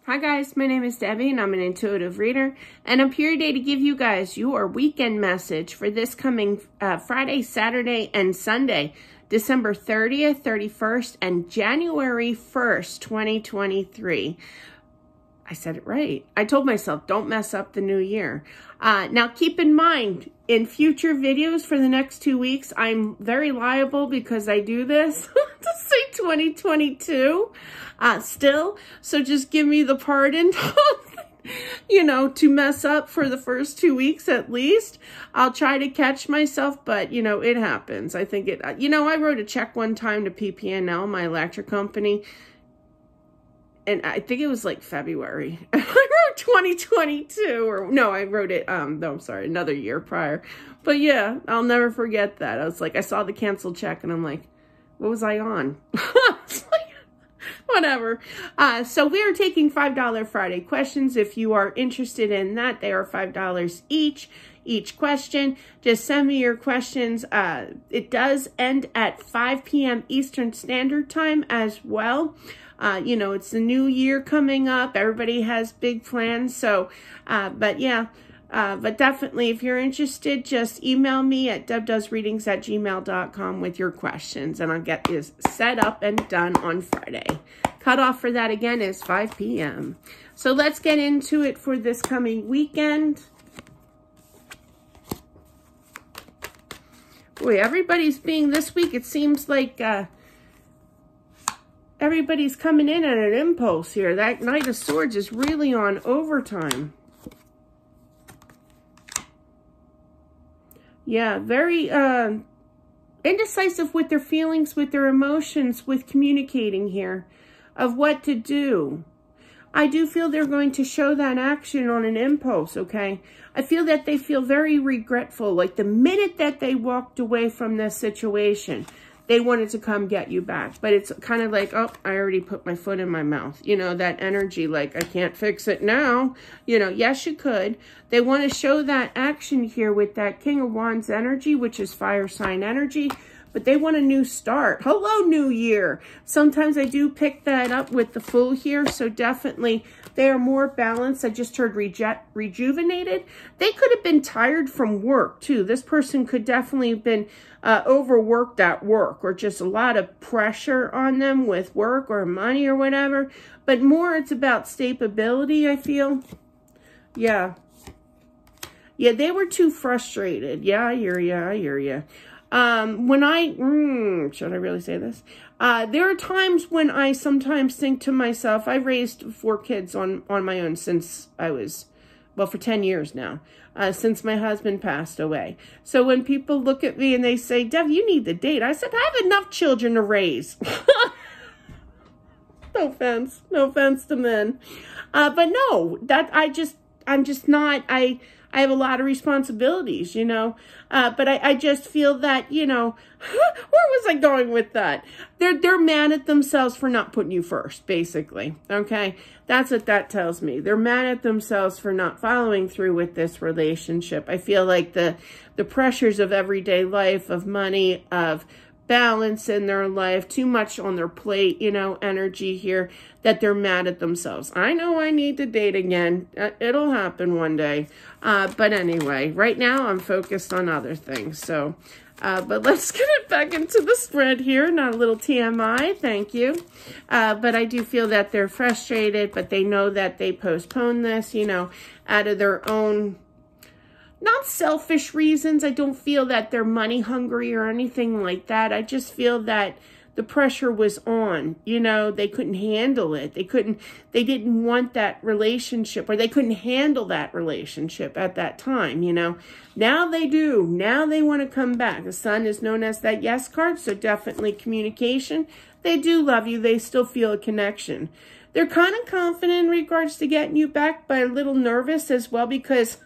Hi guys, my name is Debbie and I'm an intuitive reader, and I'm here today to give you guys your weekend message for this coming Friday, Saturday, and Sunday, December 30th, 31st, and January 1st, 2023. I said it right. I told myself, don't mess up the new year. Now keep in mind, in future videos for the next 2 weeks, I'm very liable because I do this to say 2022 still. So just give me the pardon, you know, to mess up for the first 2 weeks at least. I'll try to catch myself, but you know, it happens. I think it, you know, I wrote a check one time to PPNL, my electric company, and I think it was like February. I wrote 2022, or no, I wrote it, no, I'm sorry, another year prior. But yeah, I'll never forget that. I was like, I saw the canceled check and I'm like, what was I on? It's like, whatever. So we are taking $5 Friday questions. If you are interested in that, they are $5 each question. Just send me your questions. It does end at 5 p.m. Eastern Standard Time as well. You know, it's the new year coming up. Everybody has big plans. So, but yeah, but definitely if you're interested, just email me at debdoesreadings@gmail.com with your questions, and I'll get this set up and done on Friday. Cutoff for that again is 5 p.m. So let's get into it for this coming weekend. Boy, everybody's being this week, it seems like, everybody's coming in at an impulse here. That Knight of Swords is really on overtime. Yeah, very indecisive with their feelings, with their emotions, with communicating here of what to do. I do feel they're going to show that action on an impulse, okay? I feel that they feel very regretful, like the minute that they walked away from this situation, they wanted to come get you back. But it's kind of like, oh, I already put my foot in my mouth. You know, that energy, like, I can't fix it now. You know, yes, you could. They want to show that action here with that King of Wands energy, which is fire sign energy. But they want a new start. Hello, New Year. Sometimes I do pick that up with the Fool here. So definitely they are more balanced. I just heard rejuvenated. They could have been tired from work too. This person could definitely have been overworked at work, or just a lot of pressure on them with work or money or whatever. But more it's about stability, I feel. Yeah. Yeah, they were too frustrated. Yeah, I hear you. I hear you. When should I really say this? There are times when I sometimes think to myself, I raised 4 kids on my own since I was, well, for 10 years now, since my husband passed away. So when people look at me and they say, Dev, you need to date, I said, I have enough children to raise. No offense to men. But no, that I'm just not, I have a lot of responsibilities, you know, but I just feel that, you know, where was I going with that? They're mad at themselves for not putting you first, basically. Okay. That's what that tells me. They're mad at themselves for not following through with this relationship. I feel like the pressures of everyday life, of money, of balance in their life, too much on their plate, you know, energy here, that they're mad at themselves. I know I need to date again. It'll happen one day. But anyway, right now I'm focused on other things. So, but let's get it back into the spread here. Not a little TMI. Thank you. But I do feel that they're frustrated, but they know that they postponed this, you know, out of their own, not selfish reasons. I don't feel that they're money hungry or anything like that. I just feel that the pressure was on, you know, they couldn't handle it. They didn't want that relationship, or they couldn't handle that relationship at that time, you know. Now they do. Now they want to come back. The Sun is known as that yes card, so definitely communication. They do love you. They still feel a connection. They're kind of confident in regards to getting you back, but a little nervous as well, because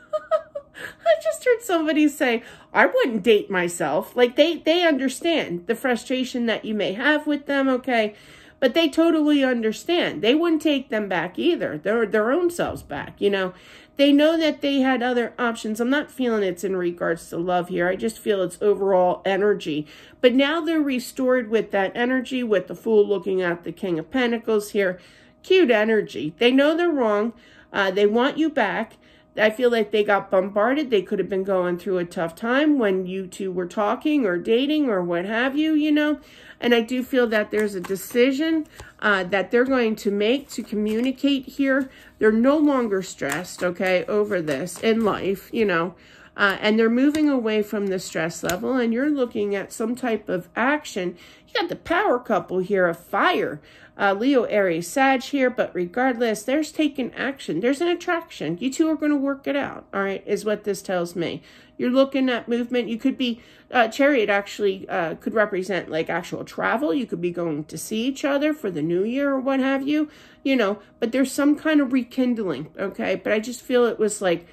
I just heard somebody say, I wouldn't date myself. Like, they understand the frustration that you may have with them, okay? But they totally understand. They wouldn't take them back either. Their own selves back, you know? They know that they had other options. I'm not feeling it's in regards to love here. I just feel it's overall energy. But now they're restored with that energy, with the Fool looking at the King of Pentacles here. cute energy. They know they're wrong. They want you back. I feel like they got bombarded. They could have been going through a tough time when you two were talking or dating or what have you, you know. And I do feel that there's a decision that they're going to make to communicate here. They're no longer stressed, okay, over this in life, you know. And they're moving away from the stress level, and you're looking at some type of action. You got the power couple here of fire. Leo, Aries, Sag here, but regardless, there's taking action. There's an attraction. You two are going to work it out, all right, is what this tells me. You're looking at movement. You could be, Chariot actually could represent like actual travel. You could be going to see each other for the new year or what have you, you know, but there's some kind of rekindling, okay? But I just feel it was like,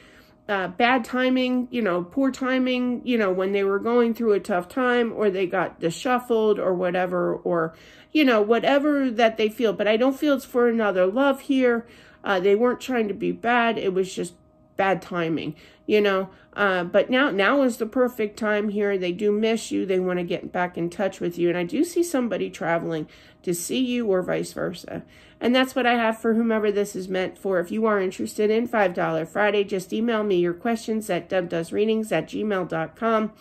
bad timing, you know, poor timing, you know, when they were going through a tough time, or they got disshuffled or whatever, or, you know, whatever that they feel. But I don't feel it's for another love here. They weren't trying to be bad. It was just bad timing, you know. But now is the perfect time here. They do miss you. They want to get back in touch with you. And I do see somebody traveling to see you or vice versa. And that's what I have for whomever this is meant for. If you are interested in $5 Friday, just email me your questions at debdoesreadings@gmail.com.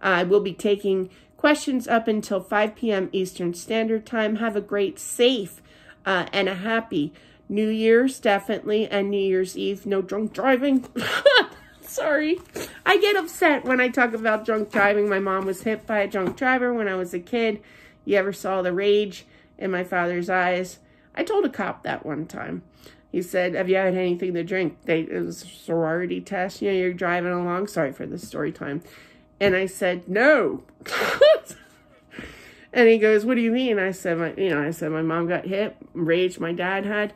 I will be taking questions up until 5 p.m. Eastern Standard Time. Have a great, safe, and a happy New Year's, definitely, and New Year's Eve. No drunk driving. Sorry. I get upset when I talk about drunk driving. My mom was hit by a drunk driver when I was a kid. You ever saw the rage in my father's eyes? I told a cop that one time. He said, have you had anything to drink? It was a sorority test. You know, you're driving along. Sorry for the story time. And I said, no. And he goes, what do you mean? I said, my mom got hit. Rage my dad had.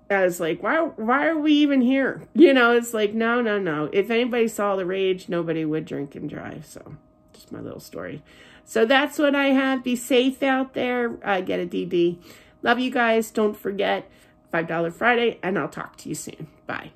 I was like, why are we even here? You know, it's like, no. If anybody saw the rage, nobody would drink and drive. So just my little story. So that's what I have. Be safe out there. Get a DD. Love you guys. Don't forget $5 Friday, and I'll talk to you soon. Bye.